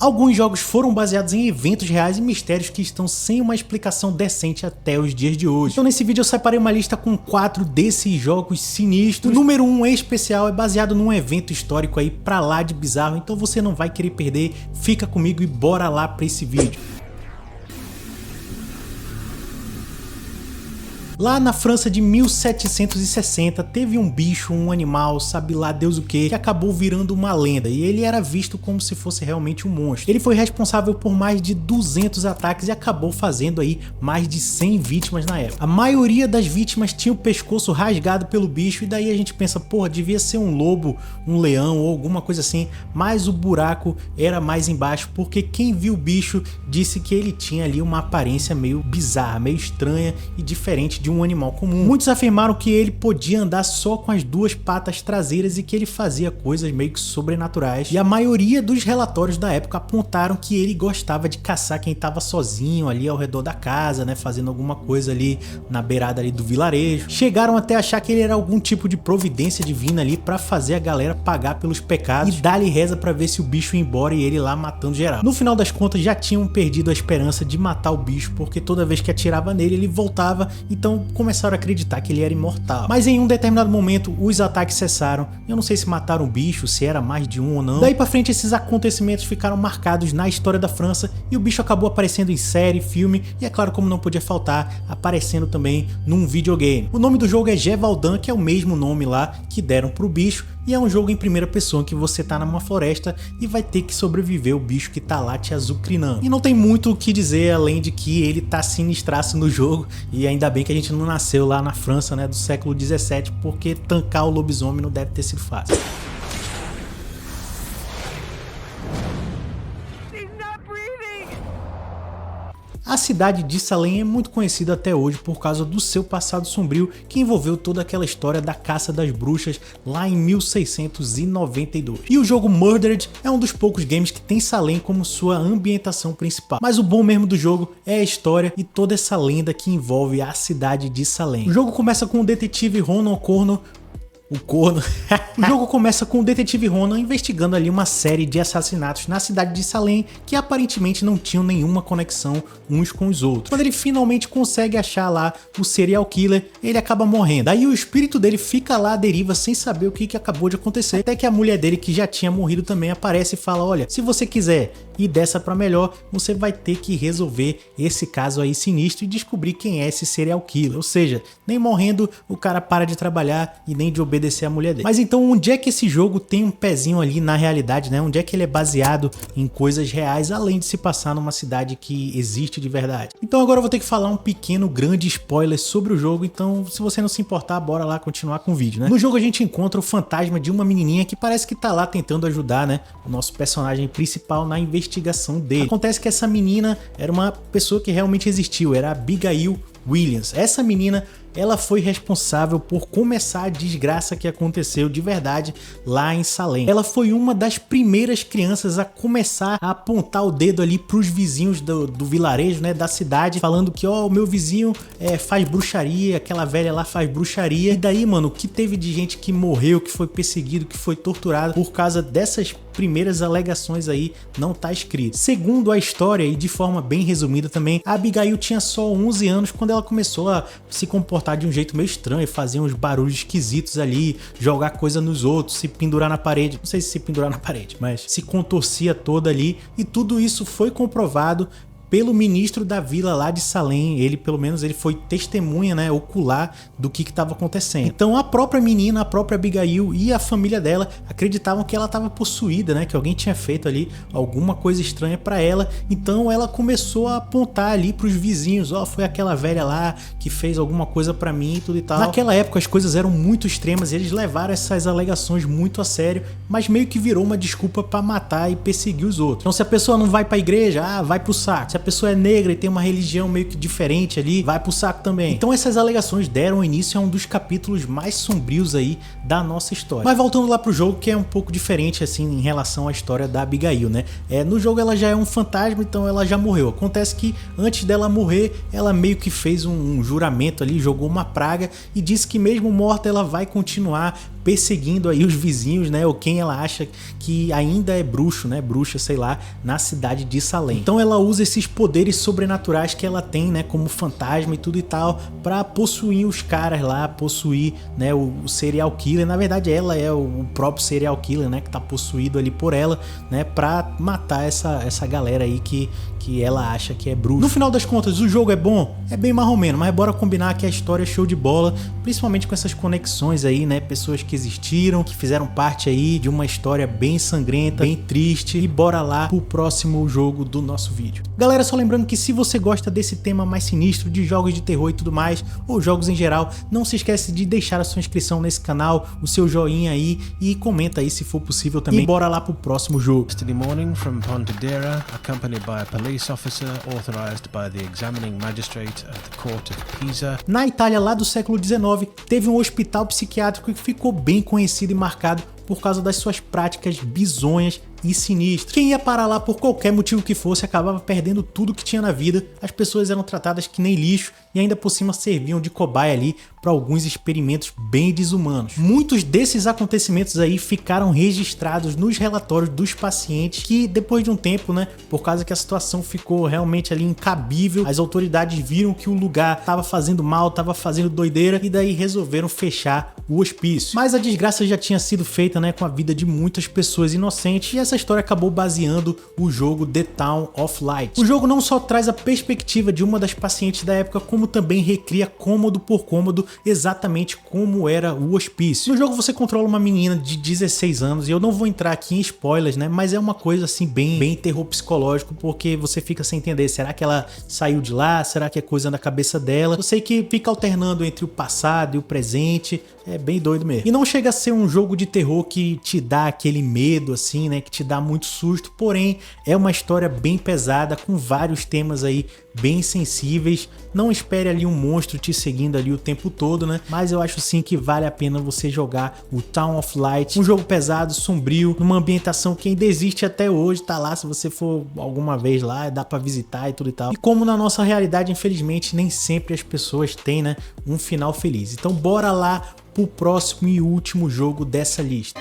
Alguns jogos foram baseados em eventos reais e mistérios que estão sem uma explicação decente até os dias de hoje. Então nesse vídeo eu separei uma lista com 4 desses jogos sinistros. O número 1 em especial é baseado num evento histórico aí pra lá de bizarro, então você não vai querer perder. Fica comigo e bora lá pra esse vídeo. Lá na França de 1760 teve um bicho, um animal, sabe lá Deus o que acabou virando uma lenda, e ele era visto como se fosse realmente um monstro. Ele foi responsável por mais de 200 ataques e acabou fazendo aí mais de 100 vítimas na época. A maioria das vítimas tinha o pescoço rasgado pelo bicho, e daí a gente pensa, porra, devia ser um lobo, um leão ou alguma coisa assim, mas o buraco era mais embaixo, porque quem viu o bicho disse que ele tinha ali uma aparência meio bizarra, meio estranha e diferente de um animal comum. Muitos afirmaram que ele podia andar só com as 2 patas traseiras e que ele fazia coisas meio que sobrenaturais, e a maioria dos relatórios da época apontaram que ele gostava de caçar quem estava sozinho ali ao redor da casa, né, fazendo alguma coisa ali na beirada ali do vilarejo. Chegaram até a achar que ele era algum tipo de providência divina ali para fazer a galera pagar pelos pecados e dar-lhe reza para ver se o bicho ia embora, e ele lá matando geral. No final das contas já tinham perdido a esperança de matar o bicho, porque toda vez que atirava nele ele voltava, então começaram a acreditar que ele era imortal. Mas em um determinado momento os ataques cessaram. Eu não sei se mataram o bicho, se era mais de um ou não. Daí pra frente esses acontecimentos ficaram marcados na história da França, e o bicho acabou aparecendo em série, filme e, é claro, como não podia faltar, aparecendo também num videogame. O nome do jogo é Gévaudan, que é o mesmo nome lá que deram pro bicho, e é um jogo em primeira pessoa em que você tá numa floresta e vai ter que sobreviver o bicho que tá lá te azucrinando. E não tem muito o que dizer além de que ele tá sinistraço no jogo, e ainda bem que a gente não nasceu lá na França, né, do século 17, porque tancar o lobisomem não deve ter sido fácil. A cidade de Salem é muito conhecida até hoje por causa do seu passado sombrio, que envolveu toda aquela história da caça das bruxas lá em 1692. E o jogo Murdered é um dos poucos games que tem Salem como sua ambientação principal. Mas o bom mesmo do jogo é a história e toda essa lenda que envolve a cidade de Salem. O jogo começa com o detetive Ronan Corno. O jogo começa com o detetive Ronan investigando ali uma série de assassinatos na cidade de Salem que aparentemente não tinham nenhuma conexão uns com os outros. Quando ele finalmente consegue achar lá o serial killer, ele acaba morrendo. Daí o espírito dele fica lá à deriva sem saber o que acabou de acontecer, até que a mulher dele, que já tinha morrido também, aparece e fala, olha, se você quiser ir dessa pra melhor, você vai ter que resolver esse caso aí sinistro e descobrir quem é esse serial killer. Ou seja, nem morrendo o cara para de trabalhar e nem de obedecer a mulher dele. Mas então onde é que esse jogo tem um pezinho ali na realidade, né? Onde é que ele é baseado em coisas reais, além de se passar numa cidade que existe de verdade? Então agora eu vou ter que falar um pequeno, grande spoiler sobre o jogo, então se você não se importar, bora lá continuar com o vídeo, né? No jogo a gente encontra o fantasma de uma menininha que parece que tá lá tentando ajudar, né, o nosso personagem principal na investigação dele. Acontece que essa menina era uma pessoa que realmente existiu, era a Abigail Williams. Essa menina, ela foi responsável por começar a desgraça que aconteceu de verdade lá em Salem. Ela foi uma das primeiras crianças a começar a apontar o dedo ali pros vizinhos do vilarejo, né, da cidade, falando que, ó, o meu vizinho faz bruxaria, aquela velha lá faz bruxaria. E daí, mano, o que teve de gente que morreu, que foi perseguido, que foi torturado por causa dessas primeiras alegações aí, não tá escrito. Segundo a história, e de forma bem resumida também, a Abigail tinha só 11 anos quando ela começou a se comportar de um jeito meio estranho, fazer uns barulhos esquisitos ali, jogar coisa nos outros, se pendurar na parede, não sei se pendurar na parede, mas se contorcia toda ali, e tudo isso foi comprovado pelo ministro da vila lá de Salem. Ele, pelo menos, ele foi testemunha, né, ocular do que estava acontecendo. Então a própria menina, a própria Abigail e a família dela acreditavam que ela estava possuída, né, que alguém tinha feito ali alguma coisa estranha para ela. Então ela começou a apontar ali para os vizinhos, ó, foi aquela velha lá que fez alguma coisa para mim e tudo e tal. Naquela época as coisas eram muito extremas e eles levaram essas alegações muito a sério, mas meio que virou uma desculpa para matar e perseguir os outros. Então se a pessoa não vai para a igreja, vai pro saco. Se a pessoa é negra e tem uma religião meio que diferente ali, vai pro saco também. Então essas alegações deram início a um dos capítulos mais sombrios aí da nossa história. Mas voltando lá pro jogo, que é um pouco diferente assim em relação à história da Abigail, né? No jogo ela já é um fantasma, então ela já morreu. Acontece que antes dela morrer, ela meio que fez um juramento ali, jogou uma praga e disse que mesmo morta ela vai continuar perseguindo aí os vizinhos, né, ou quem ela acha que ainda é bruxo, né, bruxa, sei lá, na cidade de Salem. Então ela usa esses poderes sobrenaturais que ela tem, né, como fantasma e tudo e tal, pra possuir os caras lá, possuir, né, o serial killer. Na verdade ela é o próprio serial killer, né, que tá possuído ali por ela, né, pra matar essa galera aí que ela acha que é bruxa. No final das contas, o jogo é bom? É bem mais ou menos, mas bora combinar que a história é show de bola, principalmente com essas conexões aí, né, pessoas que existiram, que fizeram parte aí de uma história bem sangrenta, bem triste, e bora lá pro próximo jogo do nosso vídeo. Galera, só lembrando que se você gosta desse tema mais sinistro, de jogos de terror e tudo mais, ou jogos em geral, não se esquece de deixar a sua inscrição nesse canal, o seu joinha aí, e comenta aí se for possível também. E bora lá pro próximo jogo. Yesterday morning from Pontedera, accompanied by a police officer authorized by the examining magistrate at the court of Pisa. Na Itália, lá do século XIX, teve um hospital psiquiátrico que ficou bem conhecido e marcado por causa das suas práticas bizonhas e sinistras. Quem ia parar lá por qualquer motivo que fosse acabava perdendo tudo que tinha na vida. As pessoas eram tratadas que nem lixo e ainda por cima serviam de cobaia ali para alguns experimentos bem desumanos. Muitos desses acontecimentos aí ficaram registrados nos relatórios dos pacientes que depois de um tempo, né, por causa que a situação ficou realmente ali incabível, as autoridades viram que o lugar estava fazendo mal, estava fazendo doideira e daí resolveram fechar o hospício. Mas a desgraça já tinha sido feita, né, com a vida de muitas pessoas inocentes e essa história acabou baseando o jogo The Town of Light. O jogo não só traz a perspectiva de uma das pacientes da época, como também recria cômodo por cômodo exatamente como era o hospício. No jogo você controla uma menina de 16 anos e eu não vou entrar aqui em spoilers, né, mas é uma coisa assim bem terror psicológico, porque você fica sem entender, será que ela saiu de lá? Será que é coisa da cabeça dela? Eu sei que fica alternando entre o passado e o presente, é bem doido mesmo. E não chega a ser um jogo de terror que te dá aquele medo assim, né, que te dá muito susto, porém é uma história bem pesada, com vários temas aí bem sensíveis. Não espere ali um monstro te seguindo ali o tempo todo, né, mas eu acho sim que vale a pena você jogar o Town of Light, um jogo pesado, sombrio, numa ambientação que ainda existe até hoje, tá lá, se você for alguma vez lá, dá pra visitar e tudo e tal. E como na nossa realidade, infelizmente, nem sempre as pessoas têm, né, um final feliz. Então bora lá pro próximo e último jogo dessa lista.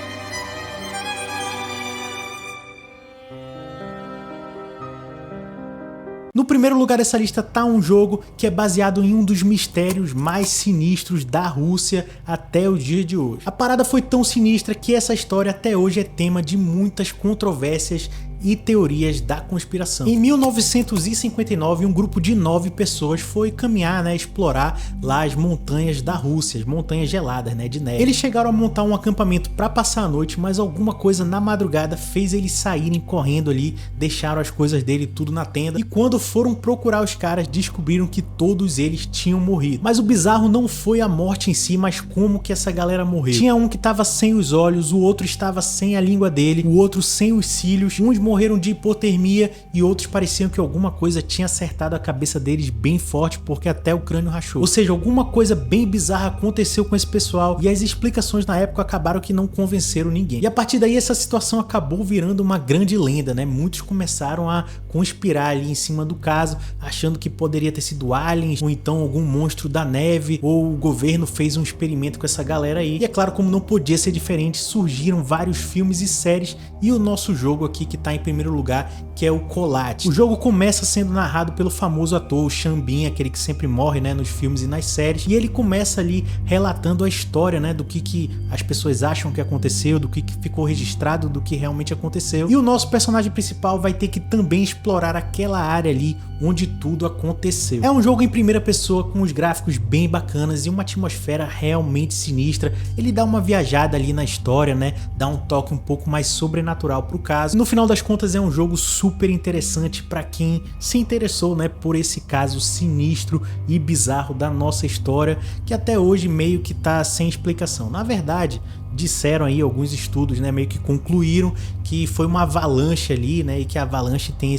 No primeiro lugar dessa lista tá um jogo que é baseado em um dos mistérios mais sinistros da Rússia até o dia de hoje. A parada foi tão sinistra que essa história até hoje é tema de muitas controvérsias e teorias da conspiração. Em 1959, um grupo de 9 pessoas foi caminhar, né, explorar lá as montanhas da Rússia, as montanhas geladas, né, de neve. Eles chegaram a montar um acampamento para passar a noite, mas alguma coisa na madrugada fez eles saírem correndo ali, deixaram as coisas dele tudo na tenda, e quando foram procurar os caras, descobriram que todos eles tinham morrido. Mas o bizarro não foi a morte em si, mas como que essa galera morreu. Tinha um que estava sem os olhos, o outro estava sem a língua dele, o outro sem os cílios, uns morreram de hipotermia e outros pareciam que alguma coisa tinha acertado a cabeça deles bem forte, porque até o crânio rachou. Ou seja, alguma coisa bem bizarra aconteceu com esse pessoal e as explicações na época acabaram que não convenceram ninguém. E a partir daí essa situação acabou virando uma grande lenda, né? Muitos começaram a conspirar ali em cima do caso, achando que poderia ter sido aliens ou então algum monstro da neve, ou o governo fez um experimento com essa galera aí. E é claro, como não podia ser diferente, surgiram vários filmes e séries, e o nosso jogo aqui que tá em primeiro lugar, que é o Colate. O jogo começa sendo narrado pelo famoso ator, o Xambin, aquele que sempre morre, né, nos filmes e nas séries, e ele começa ali relatando a história, né, do que as pessoas acham que aconteceu, do que ficou registrado, do que realmente aconteceu. E o nosso personagem principal vai ter que também explorar aquela área ali onde tudo aconteceu. É um jogo em primeira pessoa com os gráficos bem bacanas e uma atmosfera realmente sinistra. Ele dá uma viajada ali na história, né, dá um toque um pouco mais sobrenatural pro caso. No final das contas é um jogo super interessante para quem se interessou, né, por esse caso sinistro e bizarro da nossa história, que até hoje meio que tá sem explicação. Na verdade, disseram aí alguns estudos, né, meio que concluíram que foi uma avalanche ali, né, e que a avalanche tem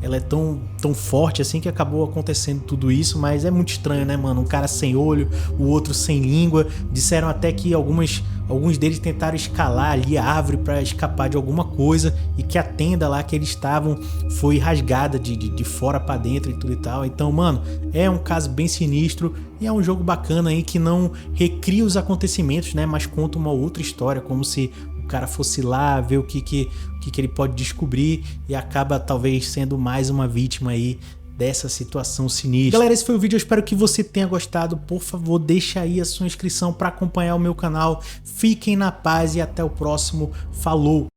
ela é tão forte assim que acabou acontecendo tudo isso, mas é muito estranho, né, mano, um cara sem olho, o outro sem língua. Disseram até que algumas alguns deles tentaram escalar ali a árvore para escapar de alguma coisa e que a tenda lá que eles estavam foi rasgada de fora para dentro e tudo e tal. Então, mano, é um caso bem sinistro e é um jogo bacana aí que não recria os acontecimentos, né, mas conta uma outra história, como se o cara fosse lá ver o que ele pode descobrir e acaba talvez sendo mais uma vítima aí dessa situação sinistra. Galera, esse foi o vídeo, eu espero que você tenha gostado. Por favor, deixa aí a sua inscrição para acompanhar o meu canal. Fiquem na paz e até o próximo. Falou!